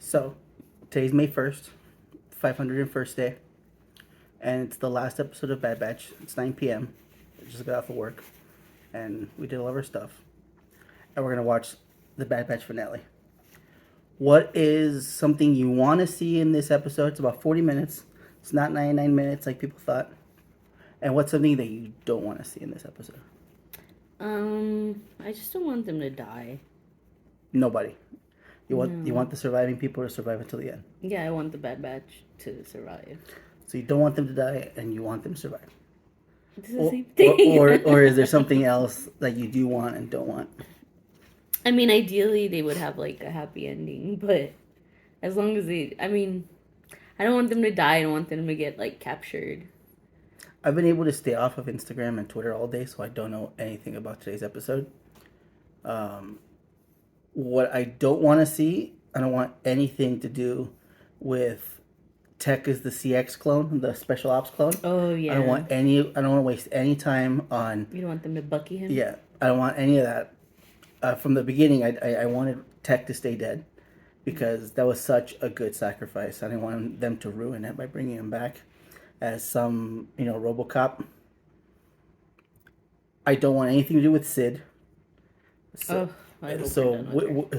So, today's May 1st, 501st day, and it's the last episode of Bad Batch. It's 9 p.m. I just got off of work, and we did all of our stuff. And we're going to watch the Bad Batch finale. What is something you want to see in this episode? It's about 40 minutes. It's not 99 minutes like people thought. And what's something that you don't want to see in this episode? I just don't want them to die. Nobody. You want the surviving people to survive until the end. Yeah, I want the Bad Batch to survive. So you don't want them to die, and you want them to survive. It's the same thing. Or is there something else that you do want and don't want? I mean, ideally they would have like a happy ending, but as long as I don't want them to die. I don't want them to get like captured. I've been able to stay off of Instagram and Twitter all day, so I don't know anything about today's episode. What I don't want to see, I don't want anything to do with Tech is the CX clone, the special ops clone. Oh yeah. I don't want to waste any time on. You don't want them to Bucky him? Yeah, I don't want any of that. From the beginning, I wanted Tech to stay dead because that was such a good sacrifice. I didn't want them to ruin it by bringing him back as some, RoboCop. I don't want anything to do with Sid. So, I hope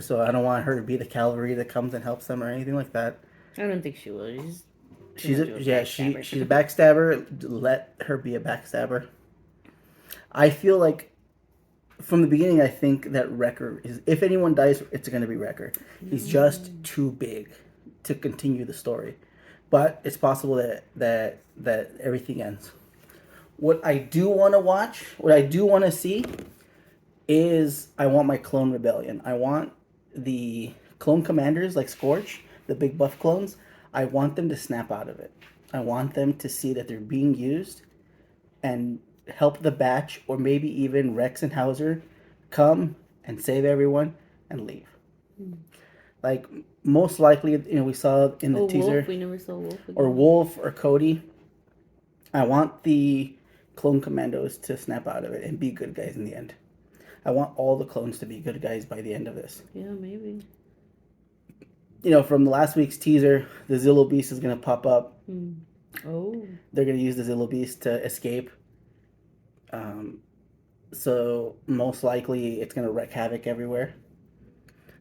so I don't want her to be the cavalry that comes and helps them or anything like that. I don't think she will. She's a backstabber. Let her be a backstabber. I feel like from the beginning, I think that Wrecker is. If anyone dies, it's going to be Wrecker. He's just too big to continue the story, but it's possible that everything ends. What I do want to watch, what I do want to see, is I want my clone rebellion. I want the clone commanders like Scorch, the big buff clones. I want them to snap out of it. I want them to see that they're being used and help the batch, or maybe even Rex and Hauser come and save everyone and leave. Like, most likely, we saw in the teaser. Wolf. We never saw Wolf again. Or Wolf or Cody. I want the clone commandos to snap out of it and be good guys in the end. I want all the clones to be good guys by the end of this. Yeah, maybe. From last week's teaser, the Zillow Beast is going to pop up. Oh. They're going to use the Zillow Beast to escape. So most likely it's going to wreak havoc everywhere.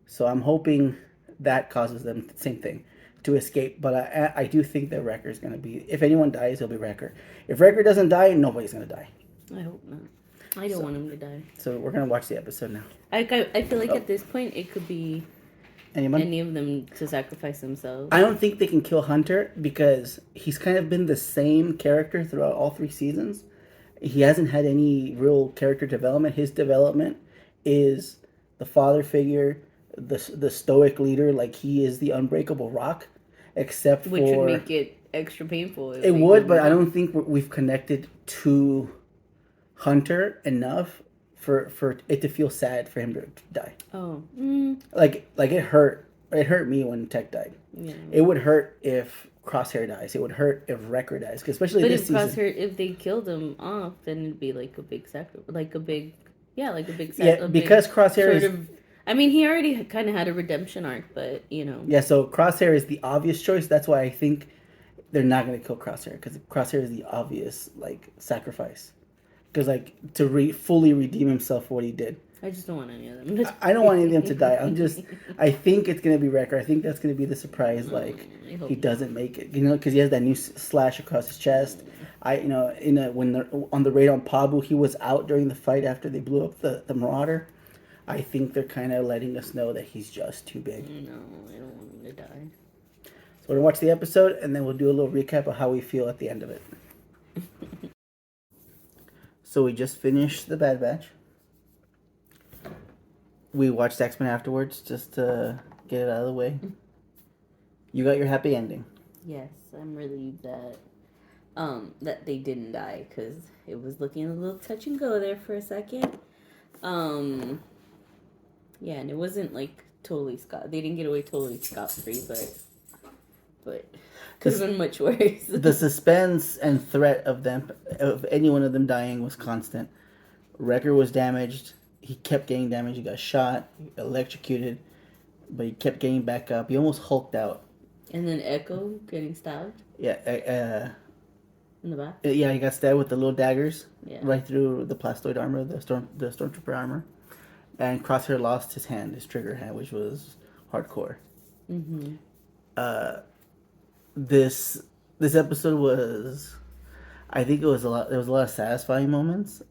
So I'm hoping that causes them the same thing, to escape. But I do think that Wrecker is going to be, if anyone dies, it'll be Wrecker. If Wrecker doesn't die, nobody's going to die. I hope not. I don't want him to die. So we're going to watch the episode now. I feel like at this point it could be any of them to sacrifice themselves. I don't think they can kill Hunter because he's kind of been the same character throughout all 3 seasons. He hasn't had any real character development. His development is the father figure, the stoic leader, like he is the unbreakable rock, Which would make it extra painful. It would, but I don't think we've connected to Hunter enough for it to feel sad for him to die. Oh. Like it hurt. It hurt me when Tech died. Yeah. It would hurt if Crosshair dies. It would hurt if Wrecker dies, especially this season. But if they killed him off, then it'd be like a big sacrifice, Yeah, because Crosshair is. I mean, he already kind of had a redemption arc, but Yeah, so Crosshair is the obvious choice. That's why I think they're not going to kill Crosshair, because Crosshair is the obvious sacrifice. Because to fully redeem himself for what he did. I just don't want any of them. I don't want any of them to die. I think it's going to be Wrecker. I think that's going to be the surprise. He doesn't make it, because he has that new slash across his chest. When they're on the raid on Pabu, he was out during the fight after they blew up the Marauder. I think they're kind of letting us know that he's just too big. No, I don't want him to die. So we're going to watch the episode, and then we'll do a little recap of how we feel at the end of it. So we just finished the Bad Batch. We watched X-Men afterwards just to get it out of the way. You got your happy ending. Yes, I'm relieved that they didn't die, because it was looking a little touch and go there for a second. Yeah, and it wasn't totally they didn't get away totally scot-free, but could have been much worse. The suspense and threat of any one of them dying was constant. Wrecker was damaged. He kept getting damaged. He got shot, electrocuted. but he kept getting back up. He almost hulked out. And then Echo getting stabbed Yeah, in the back. yeah, he got stabbed with the little daggers Yeah. right through the plastoid armor, the stormtrooper armor, and Crosshair lost his hand, his trigger hand, which was hardcore. Mm-hmm. This episode was, I think it was a lot. There was a lot of satisfying moments.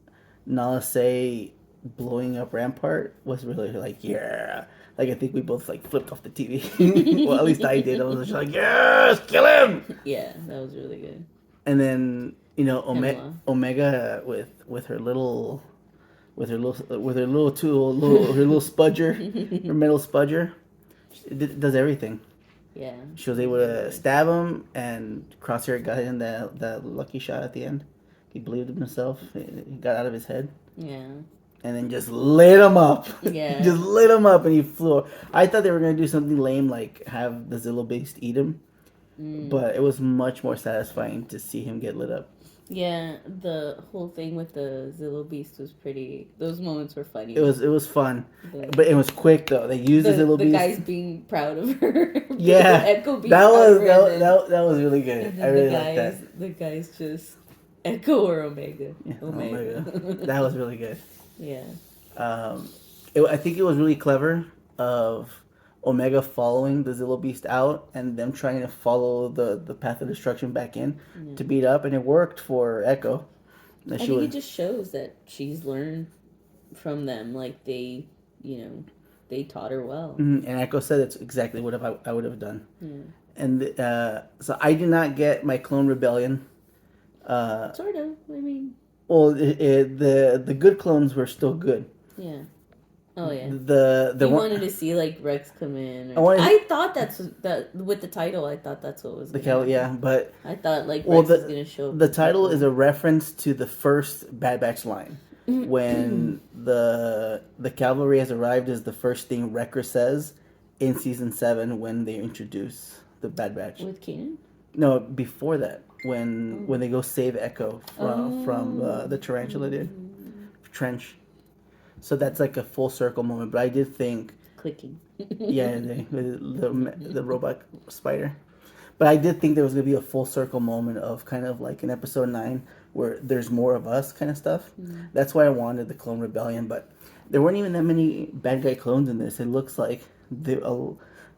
Nala Se blowing up Rampart was really like, yeah. Like I think we both like flipped off the TV. Well, at least I did. I was just like, yes, kill him. Yeah, that was really good. And then Hemla. Omega with her little tool, her little spudger, her metal spudger, does everything. Yeah. She was able to stab him, and Crosshair got in that lucky shot at the end. He believed in himself. He got out of his head. Yeah. And then just lit him up. Yeah. Just lit him up, and he flew. I thought they were gonna do something lame, like have the Zillo Beast eat him, but it was much more satisfying to see him get lit up. Yeah, the whole thing with the Zillo Beast was pretty. Those moments were funny. It was fun, but it was quick though. They used the Zillo Beast. The guys being proud of her. Yeah, Echo being that was really good. I really liked that. The guys just Echo or Omega. Yeah, Omega. That was really good. Yeah. I think it was really clever of Omega following the Zillo Beast out and them trying to follow the path of destruction back in to beat up, and it worked for Echo. I think it just shows that she's learned from them. Like they taught her well. And Echo said it's exactly what I would have done. And so I did not get my Clone Rebellion. Sort of. I mean. Well, the good clones were still good. Yeah. Oh yeah. You wanted to see like Rex come in. I thought that with the title. I thought that's what was the Kelly. Yeah, but I thought like Rex was gonna show up. The title is a reference to the first Bad Batch line. When the cavalry has arrived is the first thing Wrecker says in season 7 when they introduce the Bad Batch. With Kanan? No, before that, when they go save Echo from the tarantula trench. So that's like a full circle moment. But I did think clicking. Yeah, the robot spider. But I did think there was gonna be a full circle moment of kind of like in episode 9 where there's more of us kind of stuff. That's why I wanted the Clone Rebellion, but there weren't even that many bad guy clones in this. It looks like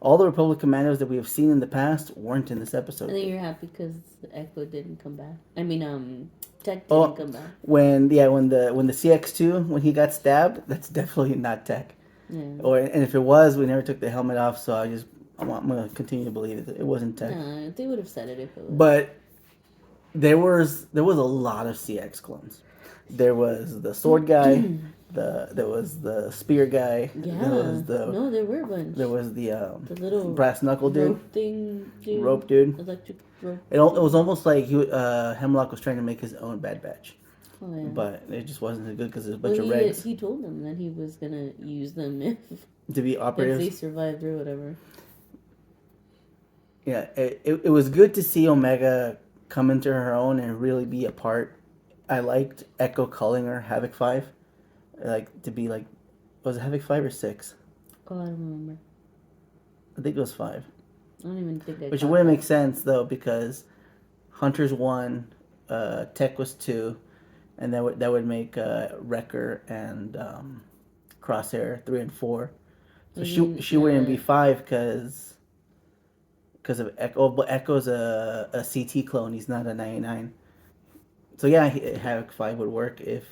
all the Republic commandos that we have seen in the past weren't in this episode. I think you're happy because Echo didn't come back. I mean, Tech didn't come back. When the CX2 when he got stabbed, that's definitely not Tech. Yeah. And if it was, we never took the helmet off. So I'm gonna continue to believe it wasn't Tech. No, they would have said it if it was. But there was a lot of CX clones. There was the sword guy. There was the spear guy. Yeah. There were a bunch. There was the little brass knuckle dude. Rope dude. Electric rope. It was almost like Hemlock was trying to make his own Bad Batch. Oh, yeah. But it just wasn't as good because there's a bunch of regs. He told them that he was gonna use them to be operatives. If they survived or whatever. Yeah, it was good to see Omega come into her own and really be a part. I liked Echo calling her Havoc 5. Like to be like, was it Havoc 5 or 6? Oh, I don't remember. I think it was 5. I don't even think. Which wouldn't make sense though because Hunter's 1, Tech was 2, and that would make Wrecker and Crosshair 3 and 4. So she wouldn't be 5 because of Echo. But Echo's a CT clone. He's not a 99. So yeah, Havoc 5 would work if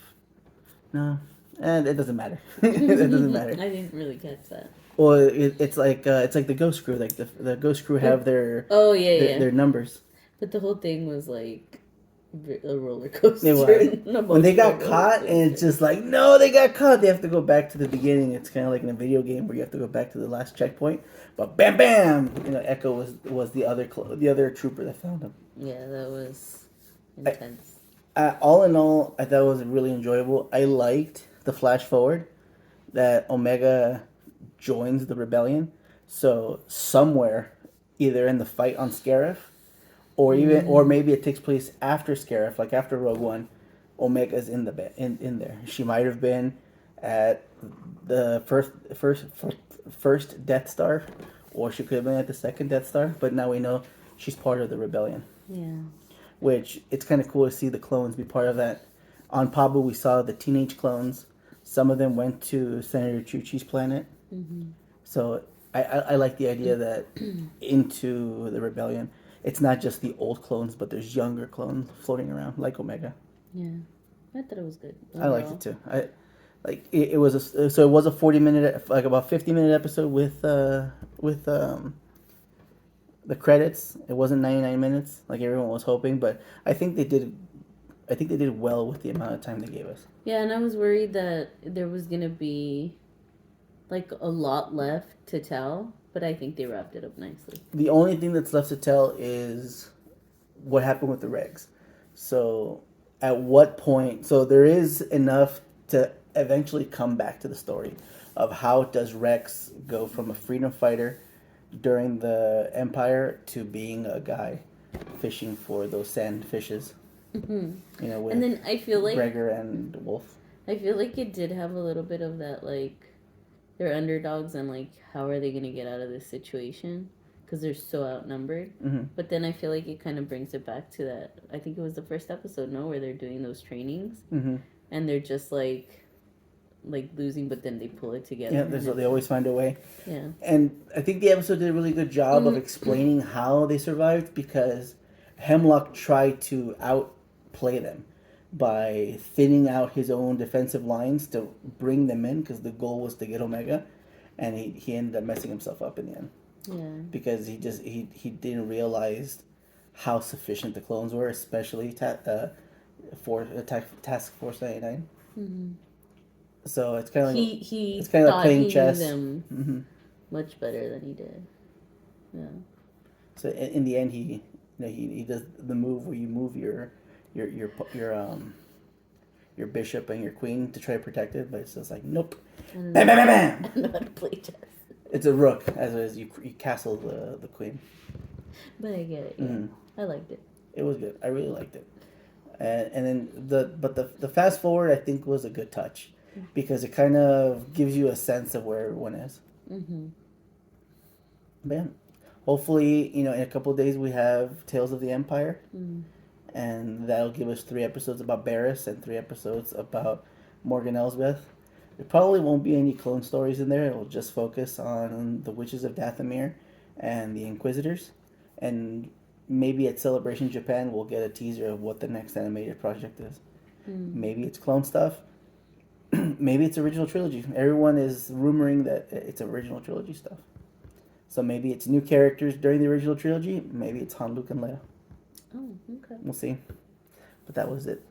no. And it doesn't matter. It doesn't matter. I didn't really catch that. Well, it's like the Ghost Crew. Like the Ghost Crew have their their numbers. But the whole thing was like a roller coaster. It was. When they got caught, and it's just like no, they got caught. They have to go back to the beginning. It's kind of like in a video game where you have to go back to the last checkpoint. But bam, bam! Echo was the other trooper that found him. Yeah, that was intense. All in all, I thought it was really enjoyable. I liked the flash forward that Omega joins the rebellion. So somewhere, either in the fight on Scarif, or maybe it takes place after Scarif, like after Rogue One, Omega's in there. She might have been at the first Death Star, or she could have been at the second Death Star. But now we know she's part of the rebellion. Yeah. Which it's kind of cool to see the clones be part of that. On Pabu, we saw the teenage clones. Some of them went to Senator Chuchi's planet. Mm-hmm. So I like the idea that into the rebellion, it's not just the old clones, but there's younger clones floating around, like Omega. Yeah. I thought it was good. I liked it too. It was so it was a 40-minute, like about 50-minute episode with the credits. It wasn't 99 minutes like everyone was hoping, but I think they did well with the amount of time they gave us. Yeah, and I was worried that there was gonna be like a lot left to tell, but I think they wrapped it up nicely. The only thing that's left to tell is what happened with the regs. So at what point, so there is enough to eventually come back to the story of how does Rex go from a freedom fighter during the Empire to being a guy fishing for those sand fishes. Mm-hmm. You know, with and then I feel like Gregor and Wolf. I feel like it did have a little bit of that, like they're underdogs and like how are they gonna get out of this situation because they're so outnumbered. Mm-hmm. But then I feel like it kind of brings it back to that. I think it was the first episode, no, where they're doing those trainings Mm-hmm. and they're just like losing, but then they pull it together. Yeah, they always find a way. Yeah. And I think the episode did a really good job of explaining how they survived because Hemlock tried to outplay them by thinning out his own defensive lines to bring them in because the goal was to get Omega, and he ended up messing himself up in the end. Yeah. Because he didn't realize how sufficient the clones were, especially Task Force 99. Mm-hmm. So it's kind of like he it's kind of like thought playing he chess. knew them Mm-hmm. much better than he did. Yeah. So in the end, he does the move where you move your bishop and your queen to try to protect it, but it's just like nope. Bam, bam, bam, bam. I don't know how to play chess. It's a rook, as is you castle the queen. But I get it. Yeah. Mm. I liked it. It was good. I really liked it. And then the fast forward I think was a good touch because it kind of gives you a sense of where everyone is. Mm-hmm. But yeah, hopefully in a couple of days we have Tales of the Empire, and that'll give us 3 episodes about Barriss and 3 episodes about Morgan Elsbeth. There probably won't be any clone stories in there. It'll just focus on the Witches of Dathomir and the Inquisitors, and maybe at Celebration Japan we'll get a teaser of what the next animated project is. Maybe it's clone stuff. Maybe it's original trilogy. Everyone is rumoring that it's original trilogy stuff. So maybe it's new characters during the original trilogy. Maybe it's Han, Luke, and Leia. Oh, okay. We'll see. But that was it.